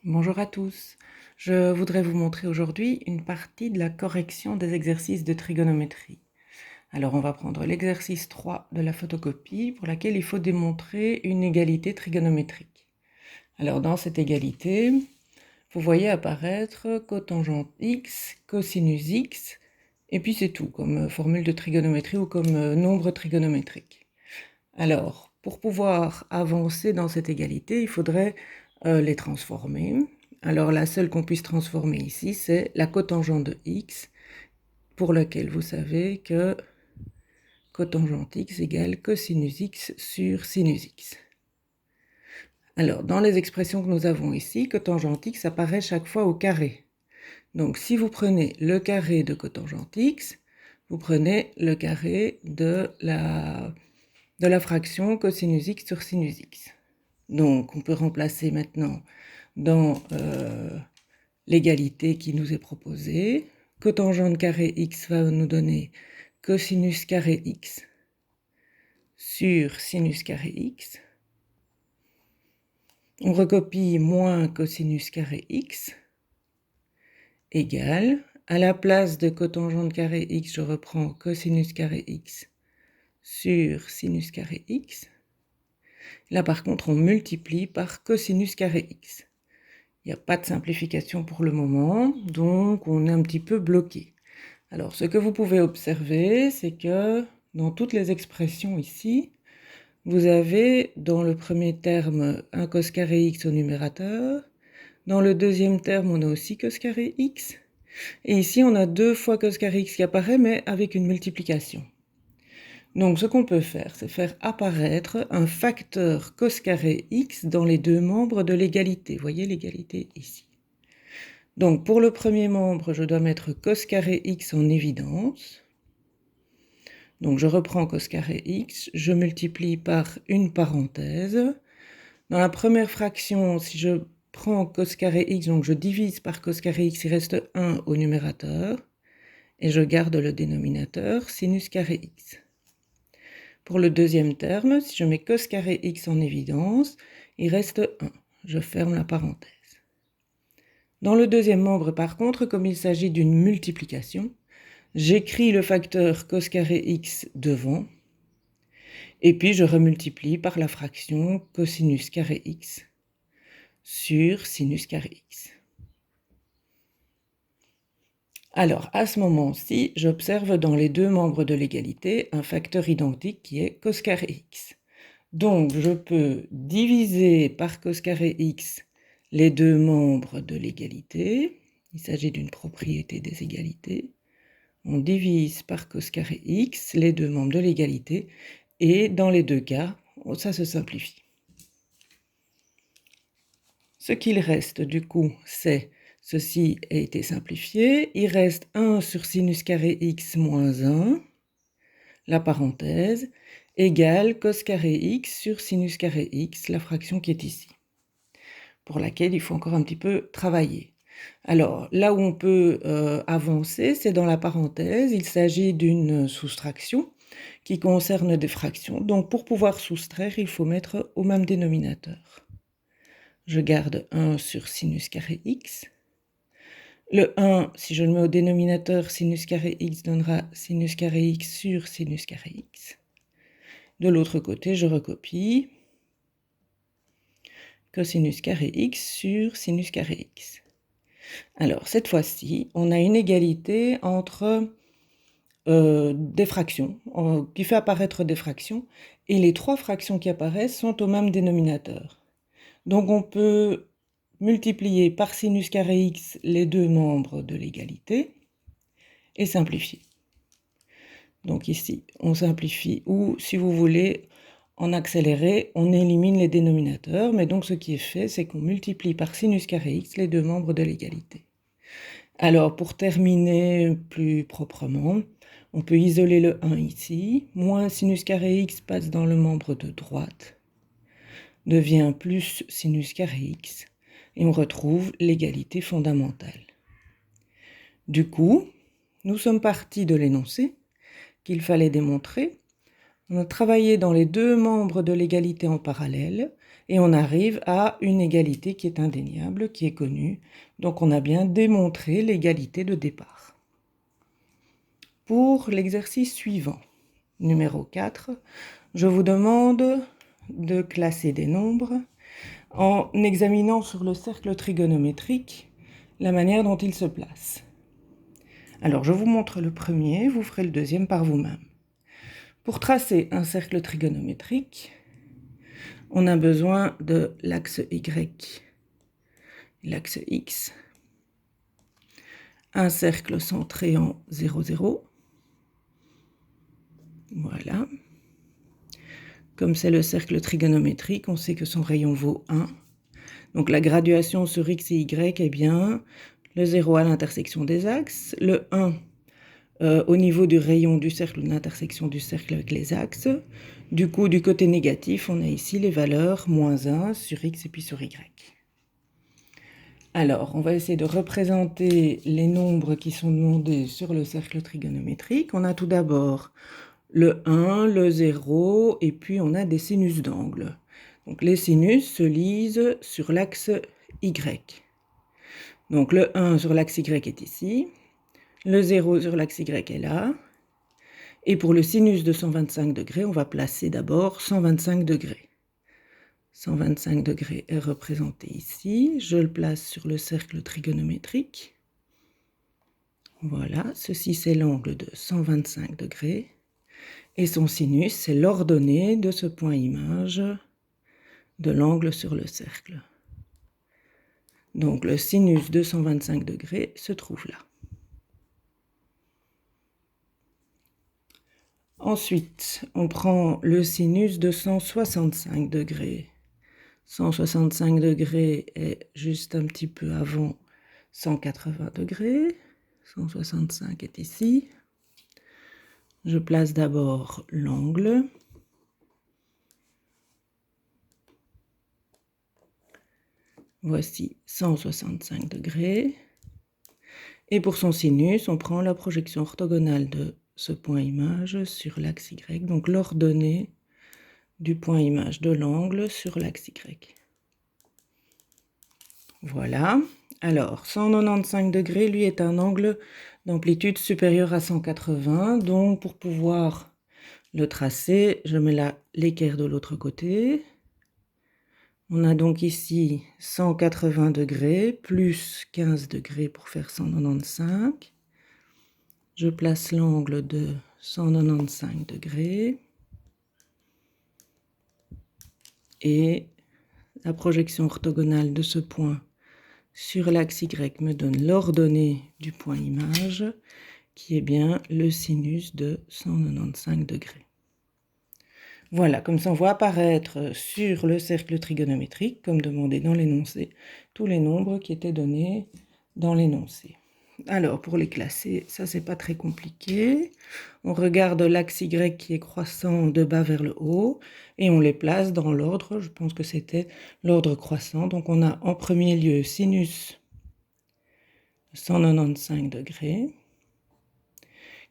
Bonjour à tous. Je voudrais vous montrer aujourd'hui une partie de la correction des exercices de trigonométrie. Alors on va prendre l'exercice 3 de la photocopie pour laquelle il faut démontrer une égalité trigonométrique. Alors dans cette égalité, vous voyez apparaître cotangente x, cosinus x, et puis c'est tout comme formule de trigonométrie ou comme nombre trigonométrique. Alors pour pouvoir avancer dans cette égalité, il faudrait les transformer. Alors la seule qu'on puisse transformer ici, c'est la cotangente de x, pour laquelle vous savez que cotangente x égale cosinus x sur sinus x. Alors dans les expressions que nous avons ici, cotangente x apparaît chaque fois au carré. Donc si vous prenez le carré de cotangente x, vous prenez le carré de la fraction cosinus x sur sinus x. Donc on peut remplacer maintenant dans l'égalité qui nous est proposée. Cotangente carré x va nous donner cosinus carré x sur sinus carré x. On recopie moins cosinus carré x égale, à la place de cotangente carré x, je reprends cosinus carré x sur sinus carré x. Là par contre on multiplie par cosinus carré x. Il n'y a pas de simplification pour le moment, donc on est un petit peu bloqué. Alors, ce que vous pouvez observer, c'est que dans toutes les expressions ici, vous avez dans le premier terme un cos carré x au numérateur. Dans le deuxième terme, on a aussi cos carré x. Et ici, on a 2 fois cos carré x qui apparaît, mais avec une multiplication. Donc, ce qu'on peut faire, c'est faire apparaître un facteur cos carré x dans les deux membres de l'égalité. Vous voyez l'égalité ici. Donc, pour le premier membre, je dois mettre cos carré x en évidence. Donc, je reprends cos carré x, je multiplie par une parenthèse. Dans la première fraction, si je prends cos carré x, donc je divise par cos carré x, il reste 1 au numérateur. Et je garde le dénominateur, sinus carré x. Pour le deuxième terme, si je mets cos carré x en évidence, il reste 1. Je ferme la parenthèse. Dans le deuxième membre, par contre, comme il s'agit d'une multiplication, j'écris le facteur cos carré x devant, et puis je remultiplie par la fraction cosinus carré x sur sinus carré x. Alors, à ce moment-ci, j'observe dans les deux membres de l'égalité un facteur identique qui est cos carré x. Donc, je peux diviser par cos carré x les deux membres de l'égalité. Il s'agit d'une propriété des égalités. On divise par cos carré x les deux membres de l'égalité, et dans les deux cas, ça se simplifie. Ce qu'il reste du coup, c'est ceci a été simplifié. Il reste 1 sur sinus carré x moins 1, la parenthèse, égale cos carré x sur sinus carré x, la fraction qui est ici, pour laquelle il faut encore un petit peu travailler. Alors, là où on peut avancer, c'est dans la parenthèse. Il s'agit d'une soustraction qui concerne des fractions. Donc, pour pouvoir soustraire, il faut mettre au même dénominateur. Je garde 1 sur sinus carré x. Le 1, si je le mets au dénominateur, sinus carré x donnera sinus carré x sur sinus carré x. De l'autre côté, je recopie cosinus carré x sur sinus carré x. Alors, cette fois-ci, on a une égalité entre des fractions, qui fait apparaître des fractions, et les trois fractions qui apparaissent sont au même dénominateur. Donc, on peut multiplier par sinus carré x les deux membres de l'égalité et simplifier. Donc ici, on simplifie, ou si vous voulez, en accéléré, on élimine les dénominateurs, mais donc ce qui est fait, c'est qu'on multiplie par sinus carré x les deux membres de l'égalité. Alors, pour terminer plus proprement, on peut isoler le 1 ici, moins sinus carré x passe dans le membre de droite, devient plus sinus carré x, et on retrouve l'égalité fondamentale. Du coup, nous sommes partis de l'énoncé qu'il fallait démontrer. On a travaillé dans les deux membres de l'égalité en parallèle, Et on arrive à une égalité qui est indéniable, qui est connue. Donc on a bien démontré l'égalité de départ. Pour l'exercice suivant, numéro 4, je vous demande de classer des nombres en examinant sur le cercle trigonométrique la manière dont ils se placent. Alors je vous montre le premier, vous ferez le deuxième par vous-même. Pour tracer un cercle trigonométrique, on a besoin de l'axe Y, l'axe X, un cercle centré en 0, 0. Voilà. Comme c'est le cercle trigonométrique, on sait que son rayon vaut 1. Donc la graduation sur X et Y est bien le 0 à l'intersection des axes, le 1 au niveau du rayon du cercle, l'intersection du cercle avec les axes. Du coup, du côté négatif, on a ici les valeurs moins 1 sur X et puis sur Y. Alors, on va essayer de représenter les nombres qui sont demandés sur le cercle trigonométrique. On a tout d'abord le 1, le 0, et puis on a des sinus d'angle. Donc les sinus se lisent sur l'axe Y. Donc le 1 sur l'axe Y est ici, le 0 sur l'axe Y est là, et pour le sinus de 125 degrés, on va placer d'abord 125 degrés. 125 degrés est représenté ici, je le place sur le cercle trigonométrique. Voilà, ceci c'est l'angle de 125 degrés. Et son sinus, c'est l'ordonnée de ce point image de l'angle sur le cercle. Donc le sinus de 125 degrés se trouve là. Ensuite, on prend le sinus de 165 degrés. 165 degrés est juste un petit peu avant 180 degrés. 165 est ici. Je place d'abord l'angle. Voici 165 degrés. Et pour son sinus, on prend la projection orthogonale de ce point image sur l'axe Y, donc l'ordonnée du point image de l'angle sur l'axe Y. Voilà. Alors, 195 degrés, lui, est un angle d'amplitude supérieure à 180. Donc, pour pouvoir le tracer, je mets l'équerre de l'autre côté. On a donc ici 180 degrés plus 15 degrés pour faire 195. Je place l'angle de 195 degrés. Et la projection orthogonale de ce point sur l'axe Y me donne l'ordonnée du point image, qui est bien le sinus de 195 degrés. Voilà, comme ça on voit apparaître sur le cercle trigonométrique, comme demandé dans l'énoncé, tous les nombres qui étaient donnés dans l'énoncé. Alors, pour les classer, ça c'est pas très compliqué. On regarde l'axe Y qui est croissant de bas vers le haut et on les place dans l'ordre, je pense que c'était l'ordre croissant. Donc on a en premier lieu sinus 195 degrés,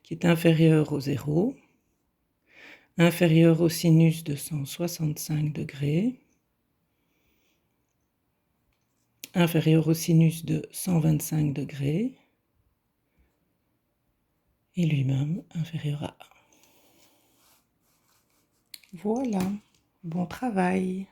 qui est inférieur au 0, inférieur au sinus de 165 degrés, inférieur au sinus de 125 degrés, et lui-même inférieur à 1. Voilà, bon travail.